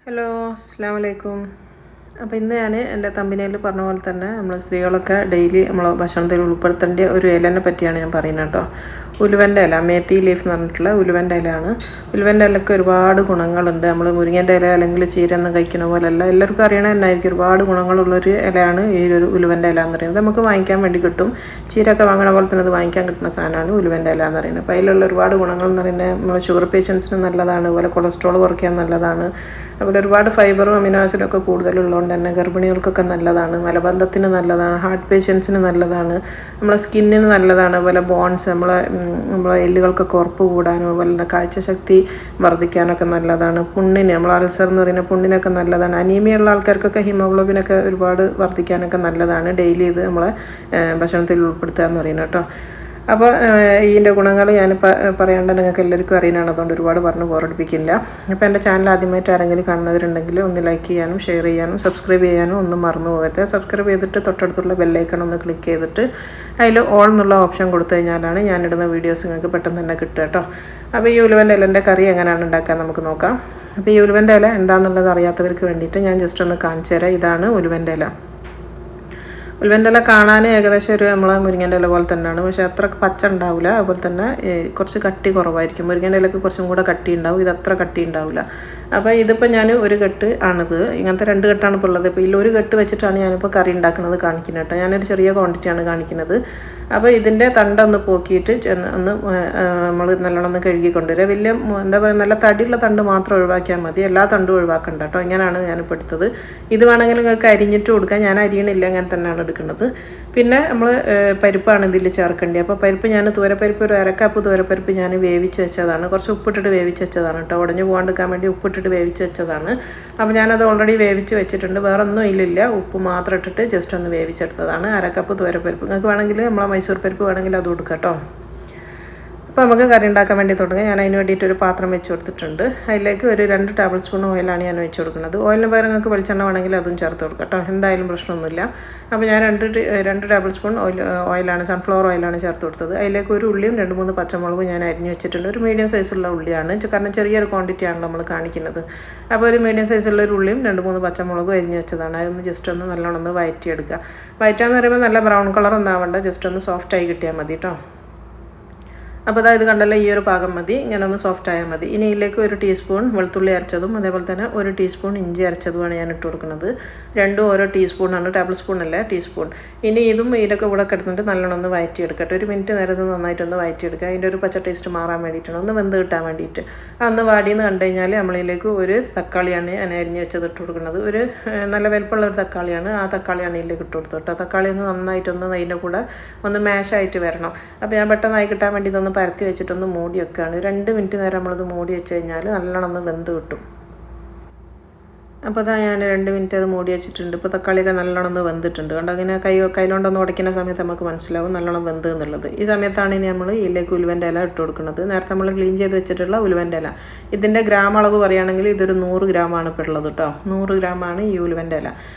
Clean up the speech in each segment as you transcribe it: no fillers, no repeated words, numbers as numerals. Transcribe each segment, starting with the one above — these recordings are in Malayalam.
ഹലോ അസ്സലാമു അലൈക്കും. അപ്പോൾ ഇന്ന് ഞാൻ എൻ്റെ തമ്പനയിൽ പറഞ്ഞ പോലെ തന്നെ നമ്മൾ സ്ത്രീകളൊക്കെ ഡെയിലി നമ്മൾ ഭക്ഷണത്തിൽ ഉൾപ്പെടുത്തേണ്ട ഒരു ഇലനെ പറ്റിയാണ് ഞാൻ പറയുന്നത് കേട്ടോ. ഉലുവൻ്റെ ഇല, മേത്തി ലീഫ് എന്ന് പറഞ്ഞിട്ടുള്ള ഉലുവൻ്റെ ഇലയാണ്. ഉലുവൻ്റെ ഇലയ്ക്ക് ഒരുപാട് ഗുണങ്ങളുണ്ട്. നമ്മൾ മുരിങ്ങൻ്റെ ഇല അല്ലെങ്കിൽ ചീരയൊന്നും കഴിക്കുന്ന പോലെയല്ല, എല്ലാവർക്കും അറിയണത് തന്നെയായിരിക്കും. ഒരുപാട് ഗുണങ്ങളുള്ളൊരു ഇലയാണ് ഈ ഒരു ഉലുവൻ്റെ ഇല എന്ന് പറയുന്നത്. നമുക്ക് വാങ്ങിക്കാൻ വേണ്ടി കിട്ടും. ചീരയൊക്കെ വാങ്ങണ പോലെ തന്നെ അത് വാങ്ങിക്കാൻ കിട്ടുന്ന സാധനമാണ് ഉലുവൻ്റെ ഇല എന്ന് പറയുന്നത്. അപ്പോൾ അതിലുള്ള ഒരുപാട് ഗുണങ്ങൾ എന്ന് പറയുന്നത് നമ്മൾ ഷുഗർ പേഷ്യൻസിന് നല്ലതാണ്, അതുപോലെ കൊളസ്ട്രോൾ കുറയ്ക്കാൻ നല്ലതാണ്, അതുപോലെ ഒരുപാട് ഫൈബറും അമിനോ ആസിഡും ഒക്കെ കൂടുതലുള്ളതുകൊണ്ട് തന്നെ ഗർഭിണികൾക്കൊക്കെ നല്ലതാണ്, മലബന്ധത്തിന് നല്ലതാണ്, ഹാർട്ട് പേഷ്യൻസിന് നല്ലതാണ്, നമ്മളെ സ്കിന്നിന് നല്ലതാണ്, അതുപോലെ ബോൺസ് നമ്മളെ എല്ലുകൾക്കൊക്കെ ഉറപ്പ് കൂടാനും അതുപോലെ കാഴ്ചശക്തി വർദ്ധിക്കാനൊക്കെ നല്ലതാണ്, പുണ്ണിന് നമ്മൾ അൾസർ എന്ന് പറയുന്ന പുണ്ണിനൊക്കെ നല്ലതാണ്, അനീമിയ ഉള്ള ആൾക്കാർക്കൊക്കെ ഹീമോഗ്ലോബിനൊക്കെ ഒരുപാട് വർദ്ധിക്കാനൊക്കെ നല്ലതാണ്. ഡെയിലി ഇത് നമ്മളെ ഭക്ഷണത്തിൽ ഉൾപ്പെടുത്തുക എന്ന് പറയുന്നത് കേട്ടോ. അപ്പോൾ ഇതിൻ്റെ ഗുണങ്ങൾ ഞാൻ പറയാണ്ട് നിങ്ങൾക്ക് എല്ലാവർക്കും അറിയാനാണ്, അതുകൊണ്ട് ഒരുപാട് പറഞ്ഞ് ബോറടിപ്പിക്കില്ല. അപ്പോൾ എൻ്റെ ചാനൽ ആദ്യമായിട്ട് ആരെങ്കിലും കാണുന്നവരുണ്ടെങ്കിൽ ഒന്ന് ലൈക്ക് ചെയ്യാനും ഷെയർ ചെയ്യാനും സബ്സ്ക്രൈബ് ചെയ്യാനും ഒന്നും മറന്നു പോകരുത്. സബ്സ്ക്രൈബ് ചെയ്തിട്ട് തൊട്ടടുത്തുള്ള ബെല്ലൈക്കൺ ഒന്ന് ക്ലിക്ക് ചെയ്തിട്ട് അതിൽ ഓൾ എന്നുള്ള ഓപ്ഷൻ കൊടുത്തു കഴിഞ്ഞാലാണ് ഞാനിടുന്ന വീഡിയോസ് നിങ്ങൾക്ക് പെട്ടെന്ന് തന്നെ കിട്ടുക കേട്ടോ. അപ്പോൾ ഈ ഉലുവൻ്റെ ഇലൻ്റെ കറി എങ്ങനെയാണ് ഉണ്ടാക്കാൻ നമുക്ക് നോക്കാം. അപ്പോൾ ഈ ഉലുവൻ്റെ ഇല എന്താണെന്നുള്ളത് അറിയാത്തവർക്ക് വേണ്ടിയിട്ട് ഞാൻ ജസ്റ്റ് ഒന്ന് കാണിച്ചു തരാം. ഇതാണ് ഉലുവൻ്റെ ഇല. ഉലുവൻ്റെ ഇല കാണാൻ ഏകദേശം ഒരു നമ്മളെ മുരിങ്ങൻ്റെ ഇല പോലെ തന്നെയാണ്, പക്ഷേ അത്ര പച്ച ഉണ്ടാവില്ല. അതുപോലെ തന്നെ കുറച്ച് കട്ടി കുറവായിരിക്കും. മുരിങ്ങൻ്റെ ഇലക്ക് കുറച്ചും കൂടെ കട്ടി ഉണ്ടാവും, ഇത് അത്ര കട്ടി ഉണ്ടാവില്ല. അപ്പോൾ ഇതിപ്പോൾ ഞാൻ ഒരു കെട്ട് ആണിത്, ഇങ്ങനത്തെ 2 കെട്ടാണ് ഇപ്പോൾ ഉള്ളത്. ഇപ്പോൾ ഇതിൽ ഒരു കെട്ട് വെച്ചിട്ടാണ് ഞാനിപ്പോൾ കറി ഉണ്ടാക്കുന്നത് കാണിക്കുന്നത് കേട്ടോ. ഞാനൊരു ചെറിയ ക്വാണ്ടിറ്റിയാണ് കാണിക്കുന്നത്. അപ്പോൾ ഇതിൻ്റെ തണ്ടൊന്ന് പോക്കിയിട്ട് ഒന്ന് നമ്മൾ നല്ലോണം ഒന്ന് കഴുകി കൊണ്ടുവരിക. വലിയ എന്താ പറയുക, നല്ല തടിയുള്ള തണ്ട് മാത്രം ഒഴിവാക്കിയാൽ മതി, എല്ലാ തണ്ടും ഒഴിവാക്കണ്ട കേട്ടോ. ഇങ്ങനെയാണ് ഞാനിപ്പോൾ എടുത്തത്. ഇത് വേണമെങ്കിൽ നിങ്ങൾക്ക് അരിഞ്ഞിട്ട് കൊടുക്കാം, ഞാൻ അരിയണില്ല, അങ്ങനെ തന്നെയാണ് എടുക്കുന്നത്. പിന്നെ നമ്മൾ പരിപ്പാണ് ഇതിൽ ചേർക്കേണ്ടത്. അപ്പോൾ പരിപ്പ് ഞാൻ തുവരപ്പരിപ്പ് ഒരു 1/2 കപ്പ് തുവരപ്പരിപ്പ് ഞാൻ വേവിച്ച് വെച്ചതാണ്. കുറച്ച് ഉപ്പിട്ടിട്ട് വേവിച്ച് വെച്ചതാണ് കേട്ടോ, ഉടഞ്ഞു പോകാണ്ടിരിക്കാൻ വേണ്ടി ഉപ്പിട്ടിട്ട് വേവിച്ച് വെച്ചതാണ്. അപ്പോൾ ഞാനത് ഓൾറെഡി വേവിച്ച് വെച്ചിട്ടുണ്ട്, വേറെ ഒന്നും ഇല്ലില്ല, ഉപ്പ് മാത്രം ഇട്ടിട്ട് ജസ്റ്റ് ഒന്ന് വേവിച്ചെടുത്തതാണ്. 1/2 കപ്പ് തുവരപ്പരിപ്പ്. നിങ്ങൾക്ക് വേണമെങ്കിൽ നമ്മളെ മൈസൂർ പരിപ്പ് വേണമെങ്കിൽ അത് കൊടുക്കാം കേട്ടോ. അപ്പോൾ നമുക്ക് കറി ഉണ്ടാക്കാൻ വേണ്ടി തുടങ്ങാം. ഞാൻ അതിന് വേണ്ടിയിട്ട് ഒരു പാത്രം വെച്ച് കൊടുത്തിട്ടുണ്ട്. അതിലേക്ക് ഒരു 2 ടേബിൾ സ്പൂൺ ഓയിലാണ് ഞാൻ വെച്ച് കൊടുക്കുന്നത്. ഓയിലിന് പകരം നിങ്ങൾക്ക് വെളിച്ചെണ്ണ വേണമെങ്കിൽ അതും ചേർത്ത് കൊടുക്കാം കേട്ടോ, എന്തായാലും പ്രശ്നമൊന്നുമില്ല. അപ്പോൾ ഞാൻ 2 ടേബിൾ സ്പൂൺ ഓയിലാണ്, സൺഫ്ലവർ ഓയിലാണ് ചേർത്ത് കൊടുത്തത്. അതിലേക്ക് ഒരു ഉള്ളിയും 2-3 പച്ചമുളകും ഞാൻ അരിഞ്ഞ് വെച്ചിട്ടുണ്ട്. ഒരു മീഡിയം സൈസുള്ള ഉള്ളിയാണ്, കാരണം ചെറിയൊരു ക്വാണ്ടിറ്റിയാണ് നമ്മൾ കാണിക്കുന്നത്. അപ്പോൾ ഒരു മീഡിയം സൈസുള്ള ഒരു ഉള്ളിയും 2-3 പച്ചമുളകും അരിഞ്ഞ് വെച്ചതാണ്. അതൊന്ന് ജസ്റ്റ് ഒന്ന് നല്ലോണം ഒന്ന് വഴറ്റിയെടുക്കുക. വഴറ്റാന്ന് പറയുമ്പോൾ നല്ല ബ്രൗൺ കളർ ഒന്നും ആവണ്ട, ജസ്റ്റ് ഒന്ന് സോഫ്റ്റായി കിട്ടിയാൽ മതി കേട്ടോ. അപ്പോൾ അതായത് കണ്ടല്ലോ, ഈ ഒരു പാകം മതി, ഇങ്ങനെ ഒന്ന് സോഫ്റ്റ് ആയാൽ മതി. ഇനി ഇതിലേക്ക് 1 ടീസ്പൂൺ വെളുത്തുള്ളി അരച്ചതും അതേപോലെ തന്നെ 1 ടീസ്പൂൺ ഇഞ്ചി അരച്ചതുമാണ് ഞാൻ ഇട്ട് കൊടുക്കുന്നത്. രണ്ടും ഓരോ ടീസ്പൂണാണ്, ടേബിൾ സ്പൂൺ അല്ല, ടീസ്പൂൺ. ഇനി ഇതൊക്കെ ഇവിടെ കിടന്നിട്ട് നല്ലോണം ഒന്ന് വഴറ്റിയെടുക്കട്ടെ. 1 മിനിറ്റ് നേരം ഇത് നന്നായിട്ടൊന്ന് വഴറ്റിയെടുക്കുക. അതിൻ്റെ ഒരു പച്ച ടേസ്റ്റ് മാറാൻ വേണ്ടിയിട്ടാണ്, ഒന്ന് വെന്ത് കിട്ടാൻ വേണ്ടിയിട്ട്. അന്ന് വാടിയെന്ന് കണ്ടു കഴിഞ്ഞാൽ നമ്മളിലേക്ക് ഒരു തക്കാളിയാണ് ഞാൻ അരിഞ്ഞ് വെച്ചത് ഇട്ട് കൊടുക്കുന്നത്. ഒരു നല്ല വലുപ്പമുള്ള ഒരു തക്കാളിയാണ്, ആ തക്കാളിയാണ് ഇതിലേക്ക് ഇട്ട് കൊടുത്തത് കേട്ടോ. തക്കാളി ഒന്ന് നന്നായിട്ടൊന്ന് അതിൻ്റെ കൂടെ ഒന്ന് മാഷായിട്ട് വരണം. അപ്പോൾ ഞാൻ പെട്ടെന്നായി കിട്ടാൻ വേണ്ടി ഇതൊന്ന് പരത്തി വെച്ചിട്ടൊന്ന് മൂടി വെക്കുകയാണ്. 2 മിനിറ്റ് നേരം നമ്മളത് മൂടി വെച്ച് കഴിഞ്ഞാൽ നല്ലോണം ഒന്ന് വെന്ത് കിട്ടും. അപ്പോൾ അതാ ഞാൻ 2 മിനിറ്റ് അത് മൂടി വെച്ചിട്ടുണ്ട്. ഇപ്പോൾ തക്കാളിയൊക്കെ നല്ലോണം ഒന്ന് വെന്തിട്ടുണ്ട്. കണ്ടോ, അങ്ങനെ കൈകൊണ്ടൊന്ന് ഉടയ്ക്കുന്ന സമയത്ത് നമുക്ക് മനസ്സിലാവും നല്ലോണം വെന്ത് എന്നുള്ളത്. ഈ സമയത്താണ് ഇനി നമ്മൾ ഇതിലേക്ക് ഉലുവൻ്റെ ഇല ഇട്ട് കൊടുക്കുന്നത്. നേരത്തെ നമ്മൾ ക്ലീൻ ചെയ്ത് വെച്ചിട്ടുള്ള ഉലുവൻ്റെ ഇല. ഇതിൻ്റെ ഗ്രാം അളവ് പറയുകയാണെങ്കിൽ ഇതൊരു 100 ഗ്രാമാണ് ഇപ്പോൾ ഉള്ളത് കേട്ടോ. 100 ഗ്രാമാണ് ഈ ഉലുവൻ്റെ ഇല.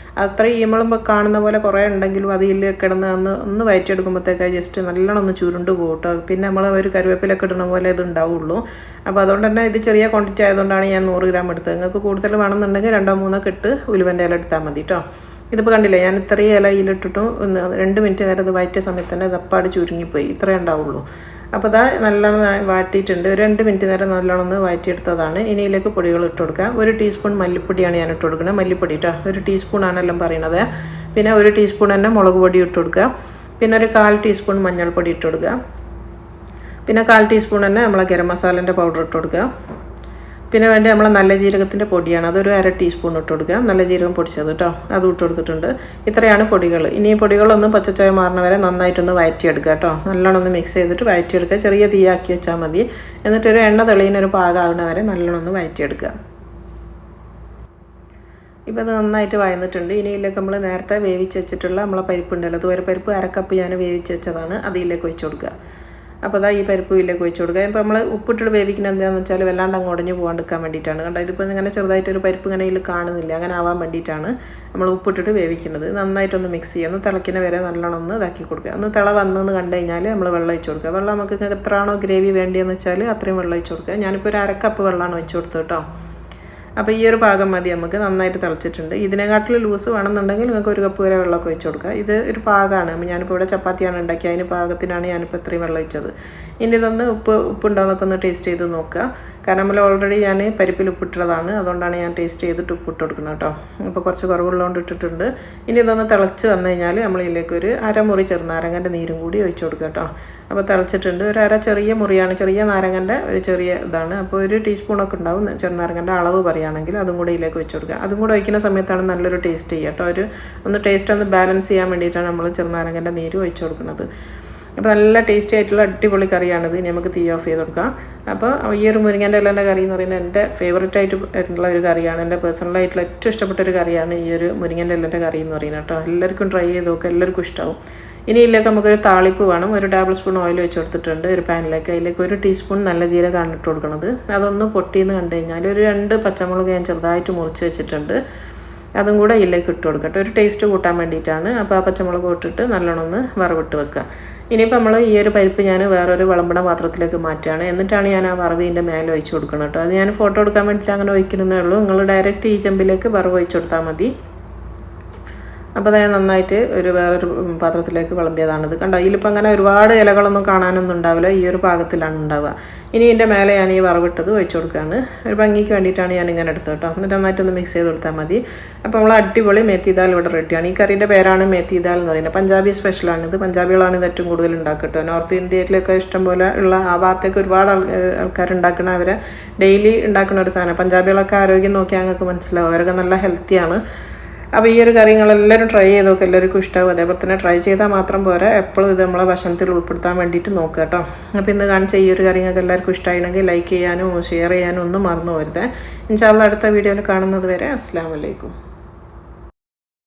അത്രയും നമ്മളിപ്പോൾ കാണുന്ന പോലെ കുറേ ഉണ്ടെങ്കിലും അത് ഇതിൽ കിടന്ന് ഒന്ന് വയറ്റിയെടുക്കുമ്പോഴത്തേക്ക് ജസ്റ്റ് നല്ലോണം ഒന്ന് ചുരുണ്ട് പോകും കേട്ടോ. പിന്നെ നമ്മൾ ഒരു കരുവേപ്പിലൊക്കെ ഇടുന്ന പോലെ ഇത് ഉണ്ടാവുള്ളൂ. അപ്പോൾ അതുകൊണ്ട് തന്നെ ഇത് ചെറിയ ക്വാണ്ടിറ്റി ആയതുകൊണ്ടാണ് ഞാൻ 100 ഗ്രാം എടുത്തത്. നിങ്ങൾക്ക് കൂടുതൽ വേണമെന്നുണ്ടെങ്കിൽ 2-3 കെട്ട് ഉലുവൻ്റെ ഇല എടുത്താൽ മതി കേട്ടോ. ഇതിപ്പോൾ കണ്ടില്ലേ, ഞാൻ ഇത്രയും ഇല ഇതിലിട്ടിട്ടും 2 മിനിറ്റ് നേരം ഇത് വയറ്റിയ സമയത്ത് തന്നെ ദപ്പാട് ചുരുങ്ങിപ്പോയി, ഇത്രയേ ഉണ്ടാവുള്ളൂ. അപ്പോൾ ഇതാ നല്ലോണം വാട്ടിയിട്ടുണ്ട്. 2 മിനിറ്റ് നേരം നല്ലോണം ഒന്ന് വഴറ്റിയെടുത്തതാണ്. ഇനി ഇതിലേക്ക് പൊടികൾ ഇട്ട് കൊടുക്കാം. 1 ടീസ്പൂൺ മല്ലിപ്പൊടിയാണ് ഞാൻ ഇട്ട് കൊടുക്കുന്നത്, മല്ലിപ്പൊടി കേട്ടോ. 1 ടീസ്പൂണാണെല്ലാം പറയണത്. പിന്നെ 1 ടീസ്പൂൺ തന്നെ മുളക് പൊടി ഇട്ട് കൊടുക്കുക. പിന്നെ ഒരു 1/4 ടീസ്പൂൺ മഞ്ഞൾപ്പൊടി ഇട്ട് കൊടുക്കുക. പിന്നെ 1/4 ടീസ്പൂൺ തന്നെ നമ്മളെ ഗരം മസാലേൻ്റെ പൗഡർ ഇട്ട് കൊടുക്കുക. പിന്നെ വേണ്ടി നമ്മളെ നല്ല ജീരകത്തിൻ്റെ പൊടിയാണ്, അതൊരു 1/2 ടീസ്പൂൺ ഇട്ട് കൊടുക്കുക. നല്ല ജീരകം പൊടിച്ചത് കേട്ടോ, അത് ഇട്ട് കൊടുത്തിട്ടുണ്ട്. ഇത്രയാണ് പൊടികൾ. ഇനി ഈ പൊടികളൊന്ന് പച്ചച്ചോയ മാറുന്ന വരെ നന്നായിട്ടൊന്ന് വഴറ്റിയെടുക്കുക കേട്ടോ. നല്ലോണം ഒന്ന് മിക്സ് ചെയ്തിട്ട് വഴറ്റിയെടുക്കുക. ചെറിയ തീയാക്കി വെച്ചാൽ മതി. എന്നിട്ടൊരു എണ്ണ തെളിയുന്നൊരു പാകമാകുന്ന വരെ നല്ലോണം ഒന്ന് വഴറ്റിയെടുക്കുക. ഇപ്പോൾ അത് നന്നായിട്ട് വഴന്നിട്ടുണ്ട്. ഇനി ഇതിലേക്ക് നമ്മൾ നേരത്തെ വേവിച്ച് വെച്ചിട്ടുള്ള നമ്മളെ പരിപ്പുണ്ടല്ലോ, തുവരപ്പരിപ്പ് 1/2 കപ്പ് ഞാൻ വേവിച്ച് വെച്ചതാണ്, അത് ഇതിലേക്ക് ഒഴിച്ച് കൊടുക്കുക. അപ്പോൾ അതാ ഈ പരിപ്പ് ഇതിലേക്ക് ഒഴിച്ച് കൊടുക്കുക. ഇപ്പോൾ നമ്മൾ ഉപ്പിട്ടിട്ട് വേവിക്കുന്നത് എന്താണെന്ന് വെച്ചാൽ വല്ലാണ്ട് അങ്ങ് ഉടഞ്ഞു പോകാണ്ടിരിക്കാൻ വേണ്ടിയിട്ടാണ്. കണ്ടോ, ഇതിപ്പോൾ ഇങ്ങനെ ചെറുതായിട്ടൊരു പരിപ്പ് ഇങ്ങനെ ഇതിൽ കാണുന്നില്ല, അങ്ങനെ ആവാൻ വേണ്ടിയിട്ടാണ് നമ്മൾ ഉപ്പിട്ടിട്ട് വേവിക്കുന്നത്. നന്നായിട്ടൊന്ന് മിക്സ് ചെയ്യുക. ഒന്ന് തിളയ്ക്കുന്ന വരെ നല്ലോണം ഒന്ന് ഇതാക്കി കൊടുക്കുക. ഒന്ന് തിള വന്നെന്ന് കണ്ടു കഴിഞ്ഞാൽ നമ്മൾ വെള്ളം ഒഴിച്ച് കൊടുക്കുക. വെള്ളം നമുക്ക് എത്രയാണോ ഗ്രേവി വേണ്ടിയെന്ന് വെച്ചാൽ അത്രയും വെള്ളം ഒഴിച്ച് കൊടുക്കുക. ഞാനിപ്പോൾ ഒരു 1/2 കപ്പ് വെള്ളമാണ് ഒഴിച്ച് കൊടുത്തത് കേട്ടോ. അപ്പോൾ ഈ ഒരു പാകം മതി നമുക്ക്. നന്നായിട്ട് തിളച്ചിട്ടുണ്ട്. ഇതിനെക്കാട്ടിൽ ലൂസ് വേണമെന്നുണ്ടെങ്കിൽ നിങ്ങൾക്ക് 1 കപ്പ് വരെ വെള്ളമൊക്കെ ഒഴിച്ച് കൊടുക്കുക. ഇത് ഒരു പാകമാണ്. ഞാനിപ്പോൾ ഇവിടെ ചപ്പാത്തിയാണ് ഉണ്ടാക്കിയത്, അതിന് പാകത്തിനാണ് ഞാനിപ്പോൾ ഇത്രയും വെള്ളം ഒഴിച്ചത്. ഇനി ഇതൊന്ന് ഉപ്പുണ്ടോ എന്നൊക്കെ ഒന്ന് ടേസ്റ്റ് ചെയ്ത് നോക്കുക. കാരണം നമ്മൾ ഓൾറെഡി ഞാൻ പരിപ്പിൽ ഉപ്പിട്ടതാണ്, അതുകൊണ്ടാണ് ഞാൻ ടേസ്റ്റ് ചെയ്തിട്ട് ഉപ്പിട്ട് കൊടുക്കുന്നത് കേട്ടോ. അപ്പോൾ കുറച്ച് കുറവുള്ളതുകൊണ്ട് ഇട്ടിട്ടുണ്ട്. ഇനി ഇതൊന്ന് തിളച്ച് വന്നു കഴിഞ്ഞാൽ നമ്മൾ ഇതിലേക്ക് ഒരു അരമുറി ചെറുനാരങ്ങൻ്റെ നീരും കൂടി ഒഴിച്ച് കൊടുക്കുക കേട്ടോ. അപ്പോൾ തിളച്ചിട്ടുണ്ട്. ഒരു ചെറിയ മുറിയാണ്, ചെറിയ നാരങ്ങൻ്റെ ഒരു ചെറിയ ഇതാണ്. അപ്പോൾ 1 ടീസ്പൂണൊക്കെ ഉണ്ടാവും ചെറുനാരങ്ങൻ്റെ അളവ് പറയുകയാണെങ്കിൽ. അതും കൂടി ഇതിലേക്ക് ഒഴിച്ച് കൊടുക്കുക. അതും കൂടെ ഒഴിക്കുന്ന സമയത്താണ് നല്ലൊരു ടേസ്റ്റ് ചെയ്യുക കേട്ടോ. ഒന്ന് ടേസ്റ്റ് ഒന്ന് ബാലൻസ് ചെയ്യാൻ വേണ്ടിയിട്ടാണ് നമ്മൾ ചെറുനാരങ്ങൻ്റെ നീര് ഒഴിച്ച് കൊടുക്കുന്നത്. അപ്പോൾ നല്ല ടേസ്റ്റി ആയിട്ടുള്ള അടിപൊളി കറിയാണിത്. ഇനി നമുക്ക് തീ ഓഫ് ചെയ്ത് കൊടുക്കാം. അപ്പോൾ ഈ ഒരു മുരിങ്ങൻ്റെ ഇലേൻ്റെ കറി എന്ന് പറയുന്നത് എൻ്റെ ഫേവറേറ്റ് ആയിട്ടുള്ള ഒരു കറിയാണ്. എൻ്റെ പേഴ്സണലായിട്ടുള്ള ഏറ്റവും ഇഷ്ടപ്പെട്ട ഒരു കറിയാണ് ഈ ഒരു മുരിങ്ങൻ്റെ ഇലേൻ്റെ കറി എന്ന് പറയുന്നത് കേട്ടോ. എല്ലാവർക്കും ട്രൈ ചെയ്ത് നോക്കുക, എല്ലാവർക്കും ഇഷ്ടമാവും. ഇനി ഇതിലേക്ക് നമുക്കൊരു താളിപ്പ് വേണം. 1 ടേബിൾ സ്പൂൺ ഓയിൽ വെച്ച് കൊടുത്തിട്ടുണ്ട് ഒരു പാനിലേക്ക്. അതിലേക്ക് 1 ടീസ്പൂൺ നല്ല ജീരകമാണ് ഇട്ട് കൊടുക്കുന്നത്. അതൊന്ന് പൊട്ടിയെന്ന് കണ്ടു കഴിഞ്ഞാൽ ഒരു 2 പച്ചമുളക് ഞാൻ ചെറുതായിട്ട് മുറിച്ച് വെച്ചിട്ടുണ്ട്, അതും കൂടെ ഇതിലേക്ക് ഇട്ട് കൊടുക്കട്ടെ, ഒരു ടേസ്റ്റ് കൂട്ടാൻ വേണ്ടിയിട്ടാണ്. അപ്പോൾ ആ പച്ചമുളക് ഇട്ടിട്ട് നല്ലോണം ഒന്ന് വറവിട്ട് വെക്കുക. ഇനിയിപ്പോൾ നമ്മൾ ഈ ഒരു പരിപ്പ് ഞാൻ വേറൊരു വിളമ്പണ പാത്രത്തിലേക്ക് മാറ്റുകയാണ്. എന്നിട്ടാണ് ഞാൻ ആ വറവ് ഇതിൻ്റെ മേലെ ഒഴിച്ച് കൊടുക്കണം കേട്ടോ. അത് ഞാൻ ഫോട്ടോ എടുക്കാൻ വേണ്ടിയിട്ട് അങ്ങനെ ഒഴിക്കുന്നതേ ഉള്ളൂ. നിങ്ങൾ ഡയറക്റ്റ് ഈ ചെമ്പിലേക്ക് വറവ് ഒഴിച്ച് കൊടുത്താൽ മതി. അപ്പോൾ അത് നന്നായിട്ട് വേറൊരു പാത്രത്തിലേക്ക് വിളമ്പിയതാണിത്. കണ്ടോ, ഇതിലിപ്പോൾ അങ്ങനെ ഒരുപാട് ഇലകളൊന്നും കാണാനൊന്നും ഉണ്ടാവില്ല, ഈ ഒരു പാകത്തിലാണ് ഉണ്ടാവുക. ഇനി ഇതിൻ്റെ മേലെ ഞാൻ ഈ വറവിട്ടത് ഒഴിച്ച് കൊടുക്കുകയാണ്. ഒരു ഭംഗിക്ക് വേണ്ടിയിട്ടാണ് ഞാൻ ഇങ്ങനെ എടുത്തത് കേട്ടോ. എന്നിട്ട് നന്നായിട്ടൊന്ന് മിക്സ് ചെയ്ത് കൊടുത്താൽ മതി. അപ്പോൾ നമ്മൾ അടിപൊളി മെത്തി ദാൽ ഇവിടെ റെഡിയാണ്. ഈ കറിൻ്റെ പേരാണ് മെത്തി ദാൽ എന്ന് പറയുന്നത്. പഞ്ചാബി സ്പെഷ്യലാണിത്. പഞ്ചാബികളാണ് ഇത് ഏറ്റവും കൂടുതൽ ഉണ്ടാക്കുക കേട്ടോ. നോർത്ത് ഇന്ത്യയിലൊക്കെ ഇഷ്ടംപോലെ ഉള്ള ആ ഭാഗത്തേക്ക് ഒരുപാട് ആൾക്കാർ ഉണ്ടാക്കുന്ന, അവരെ ഡെയിലി ഉണ്ടാക്കുന്ന ഒരു സാധനം. പഞ്ചാബികളൊക്കെ ആരോഗ്യം നോക്കിയാൽ ഞങ്ങൾക്ക് മനസ്സിലാവും, അവരൊക്കെ നല്ല ഹെൽത്തിയാണ്. അപ്പോൾ ഈ ഒരു കറി നിങ്ങളെല്ലാവരും ട്രൈ ചെയ്ത് നോക്കുക, എല്ലാവർക്കും ഇഷ്ടമാവും. അതേപോലെ തന്നെ ട്രൈ ചെയ്താൽ മാത്രം പോരാ, എപ്പോഴും ഇത് നമ്മളെ ഭക്ഷണത്തിൽ ഉൾപ്പെടുത്താൻ വേണ്ടിയിട്ട് നോക്കുക കേട്ടോ. അപ്പോൾ ഇന്ന് കാണിച്ച ഈ ഒരു കറി നിങ്ങൾക്ക് എല്ലാവർക്കും ഇഷ്ടമായിരുന്നെങ്കിൽ ലൈക്ക് ചെയ്യാനും ഷെയർ ചെയ്യാനും ഒന്നും മറന്നു പോരുത്. ഇൻഷാ അല്ലാഹ് അടുത്ത വീഡിയോയിൽ കാണുന്നത് വരെ അസ്സലാമു അലൈക്കും.